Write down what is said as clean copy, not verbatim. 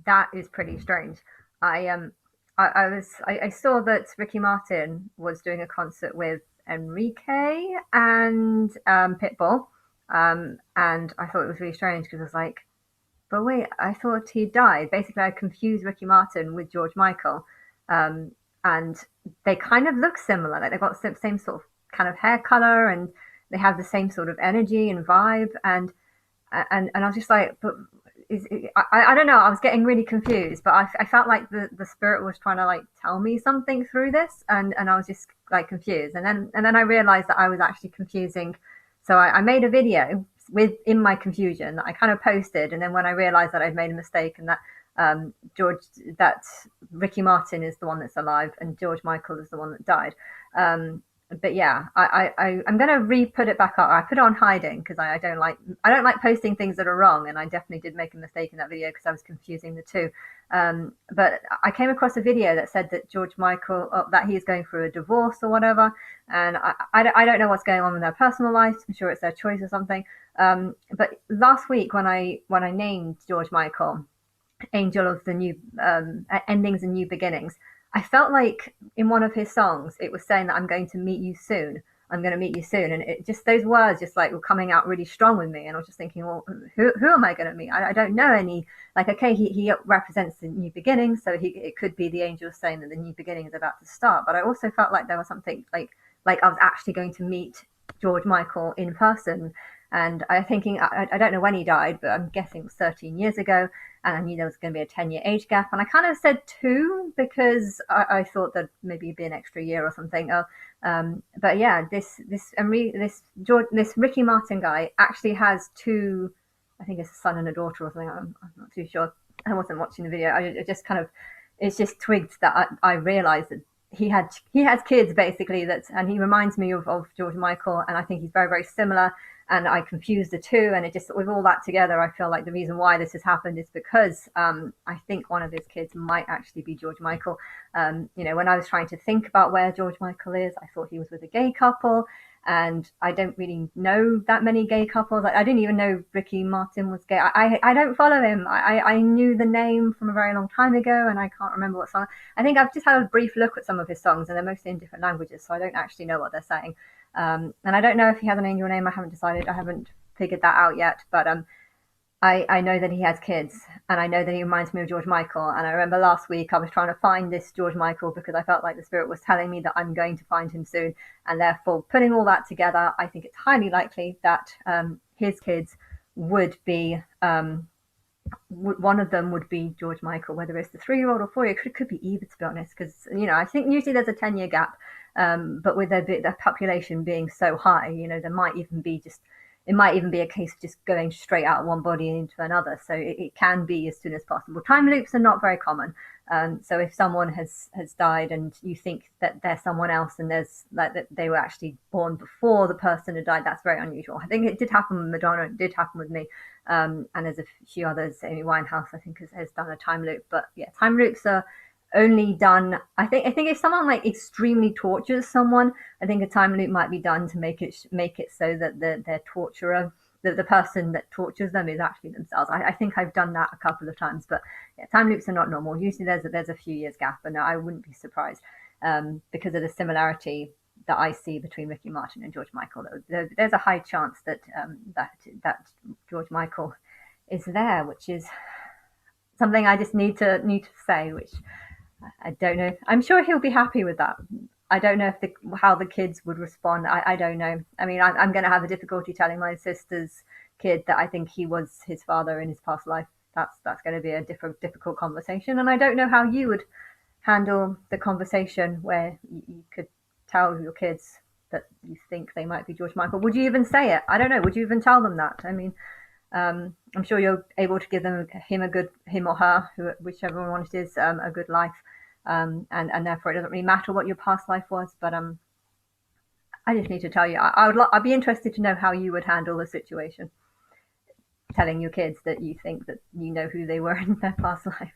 That is pretty strange. I I saw that Ricky Martin was doing a concert with Enrique and Pitbull, and I thought it was really strange because I was like, but wait, I thought he died. Basically, I confused Ricky Martin with George Michael, um, and they kind of look similar. Like they've got the same sort of kind of hair color, and they have the same sort of energy and vibe. And I was just like, but I don't know. I was getting really confused, but I felt like the spirit was trying to like tell me something through this, and I was just like confused. And then I realized that I was actually confusing. So I made a video with in my confusion that I kind of posted, and then when I realized that I'd made a mistake and that George that Ricky Martin is the one that's alive and George Michael is the one that died. But yeah, I'm gonna re-put it back up. I put it on hiding because I don't like posting things that are wrong, and I definitely did make a mistake in that video because I was confusing the two. But I came across a video that said that George Michael that he is going through a divorce or whatever, and I don't know what's going on in their personal lives. I'm sure it's their choice or something. But last week when I named George Michael Angel of the New Endings and New Beginnings, I felt like in one of his songs it was saying that I'm going to meet you soon. I'm going to meet you soon, and it just those words just like were coming out really strong with me, and I was just thinking, well, who am I going to meet? I don't know any. Like, okay, he represents the new beginning, so it could be the angel saying that the new beginning is about to start. But I also felt like there was something like I was actually going to meet George Michael in person. And I thinking, I don't know when he died, but I'm guessing it was 13 years ago. And I knew there was going to be a 10-year age gap. And I kind of said two because I thought that maybe it'd be an extra year or something. But yeah, this Ricky Martin guy actually has two, I think it's a son and a daughter or something. I'm not too sure. I wasn't watching the video. I just kind of, it's just twigged that I realized that he has kids basically and he reminds me of George Michael, and I think he's very, very similar, and I confused the two, and it just with all that together I feel like the reason why this has happened is because I think one of his kids might actually be George Michael. When I was trying to think about where George Michael is, I thought he was with a gay couple, and I don't really know that many gay couples. I didn't even know Ricky Martin was gay. I don't follow him. I knew the name from a very long time ago, and I can't remember what song. I think I've just had a brief look at some of his songs, and they're mostly in different languages, so I don't actually know what they're saying. And I don't know if he has an angel name. I haven't decided. I haven't figured that out yet. But I know that he has kids, and I know that he reminds me of George Michael. And I remember last week I was trying to find this George Michael because I felt like the spirit was telling me that I'm going to find him soon. And therefore, putting all that together, I think it's highly likely that his kids would be one of them would be George Michael, whether it's the 3-year-old or 4-year, it could be either, to be honest, because I think usually there's a 10-year gap, but with their population being so high, there might even be it might even be a case of just going straight out of one body into another. So it can be as soon as possible. Time loops are not very common. So if someone has died and you think that they're someone else and there's like that they were actually born before the person had died, that's very unusual. I think it did happen with Madonna. It did happen with me. And there's a few others. Amy Winehouse, I think, has done a time loop. But yeah, time loops are only done. I think if someone like extremely tortures someone, I think a time loop might be done to make it so that their torturer, the person that tortures them, is actually themselves. I think I've done that a couple of times, but yeah, time loops are not normal. Usually there's a few years gap, and I wouldn't be surprised because of the similarity that I see between Ricky Martin and George Michael. There's a high chance that George Michael is there, which is something I just need to say, which I don't know. I'm sure he'll be happy with that. I don't know if how the kids would respond. I don't know. I mean, I'm going to have a difficulty telling my sister's kid that I think he was his father in his past life. That's going to be a difficult conversation, and I don't know how you would handle the conversation where you could tell your kids that you think they might be George Michael. Would you even say it? I don't know. Would you even tell them that? I mean, I'm sure you're able to give him or her, whichever one it is, a good life, and therefore it doesn't really matter what your past life was. But I just need to tell you, I'd be interested to know how you would handle the situation, telling your kids that you think that you know who they were in their past life.